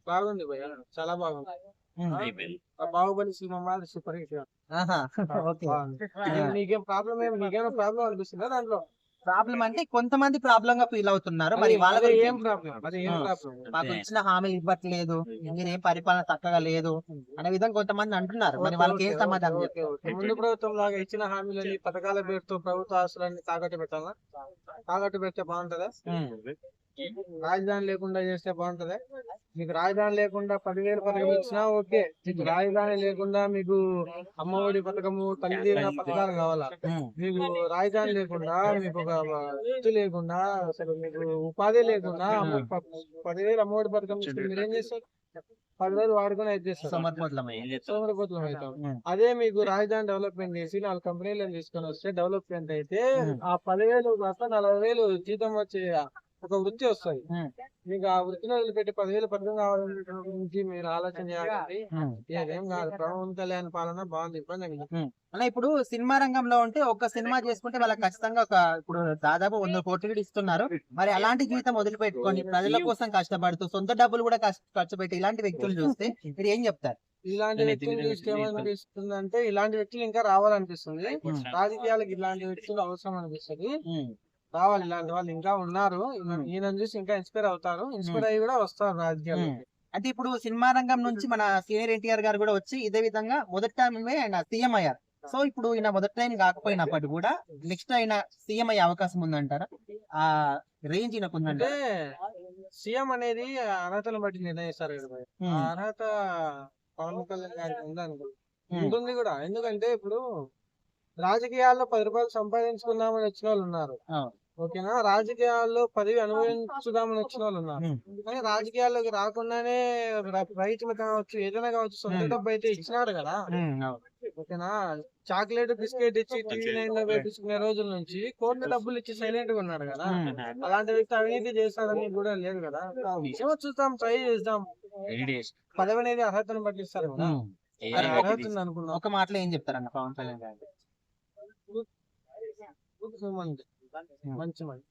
బాగుంది భయ్య, చాలా బాగుంది. ఉమ్. బాహుబలి సినిమా మాత్రం సూపర్ హిట్. ఆహా ఓకే. బాగుంది. నీకేమైనా ప్రాబ్లం అనిపిస్తుందా దాంట్లో? ప్రాబ్లం అంటే కొంతమంది ప్రాబ్లం గా ఫీల్ అవుతున్నారు, మరి అది వాళ్ళ అదే గురించి ఏం ప్రాబ్లం, అది ఏం ఆ. ప్రాబ్లం? మాకు ఇచ్చిన హామీ ఇవ్వట్లేదు, మీరేం పరిపాలన చక్కగా లేదు అనే విధంగా కొంతమంది అంటున్నారు, మరి ఓకే వాళ్ళకి ఓకే ఏం ఓకే సమాధానం ఓకే చెప్తారు? ఓకే. ముందు ప్రభుత్వం లాగా ఇచ్చిన హామీలని పథకాల పేరుతో ప్రభుత్వ ఆస్తులన్నీ తాకట్టు పెట్టాలా? తాకట్టు పెడితే బాగుంటదా? ఉమ్. రాజధాని లేకుండా చేస్తే బాగుంటదా? మీకు రాజధాని లేకుండా 10,000 పథకం ఇచ్చినా ఓకే. మీకు రాజధాని లేకుండా మీకు అమ్మఒడి పథకము, తల్లి దీవెన పథకాలు కావాలా? ఉమ్. మీకు రాజధాని లేకుండా, మీకు ఒక వృత్తి లేకుండా, అసలు మీకు ఉపాధి లేకుండా 10,000 అమ్మఒడి పథకం ఇస్తే మీరేం చేస్తారు? 10,000 వాడుకొని అయితే చేస్తారు. సమర్థవంతమయ్యే. సోమరిపోతులం అవుతాం. ఉమ్. అదే మీకు రాజధాని డెవలప్మెంట్ చేసి 4 కంపెనీలను తీసుకొని వస్తే డెవలప్మెంట్ అయితే ఉమ్. ఆ 10,000 కాస్త 40,000 జీతం వచ్చే ఒక వృత్తి వస్తుంది. ఉమ్. మీకు ఆ వృత్తిని వదిలిపెట్టి 10,000 పథకం కావాలనే గురించి మీరు ఆలోచన చేయాలండి. ఉమ్. ఇదేం కాదు. పవన్ కళ్యాణ్ పాలన బాగుంది, ఇబ్బంది ఏం లేదు. అలా ఇప్పుడు సినిమా రంగంలో ఉంటే ఒక సినిమా చేసుకుంటే వాళ్ళకి ఖచ్చితంగా ఒక ఇప్పుడు దాదాపు 100 కోట్లు కూడా ఇస్తున్నారు, మరి అలాంటి జీవితం వదిలిపెట్టుకొని ప్రజల కోసం కష్టపడుతూ సొంత డబ్బులు కూడా ఖర్చు పెట్టి ఇలాంటి వ్యక్తులు చూస్తే మీరు ఏం చెప్తారు? ఇలాంటి వ్యక్తులు చూస్తే ఏమనిపిస్తుంది అంటే, ఇలాంటి వ్యక్తులు ఇంకా రావాలనిపిస్తుంది. రాజకీయాలకు ఇలాంటి వ్యక్తులు అవసరం అనిపిస్తుంది. ఉమ్. రావాలి, ఇలాంటి వాళ్ళు ఇంకా ఉన్నారు. ఈయన చూసి ఇంకా ఇన్స్పైర్ అవుతారు, ఇన్స్పైర్ అయ్యి కూడా వస్తారు రాజకీయాలు. అంటే ఇప్పుడు సినిమా రంగం నుంచి మన సీనియర్ ఎన్టీఆర్ గారు కూడా వచ్చి ఇదే విధంగా మొదటి టైమే ఆయన సీఎం అయ్యారు. సో ఇప్పుడు ఈయన మొదటి టైం కాకపోయినప్పటికీ కూడా నెక్స్ట్ ఆయన సీఎం అయ్యే అవకాశం ఉందంటారా? ఆ రేంజ్ ఈయనకు అంటే ఉందంటారా? సీఎం అనేది అర్హతను బట్టి నిర్ణయిస్తారు కదా భయ్య. ఆ అర్హత పవన్ కళ్యాణ్ గారికి ఉంటుంది కూడా. ఎందుకంటే ఇప్పుడు రాజకీయాల్లో 10 రూపాయలు సంపాదించుకుందామని వచ్చిన వాళ్ళు ఉన్నారు, ఓకేనా. రాజకీయాల్లో పదవి అనుభవించుదామని వచ్చిన వాళ్ళు ఉన్నారు. కానీ రాజకీయాల్లోకి రాకుండానే రైతులు కావచ్చు, ఏదైనా కావచ్చు, సొంత డబ్బు అయితే ఇచ్చినారు కదా, ఓకేనా. చాక్లెట్ బిస్కెట్ ఇచ్చి టీవీ9 లో వేపించుకునే రోజుల నుంచి కోట్ల డబ్బులు ఇచ్చి సైలెంట్ గా ఉన్నాడు కదా. అలాంటి వ్యక్తి అవినీతి చేస్తాడని కూడా లేదు కదా. ఏమో చూద్దాం, ట్రై చేద్దాం. పదవి అనేది అర్హతను బట్టి ఇస్తారు కదా. అర్హత ఉంది అనుకున్నాం. ఒక మాటలో ఏం చెప్తారన్న పవన్ కళ్యాణ్ గారు? మంచి మంచి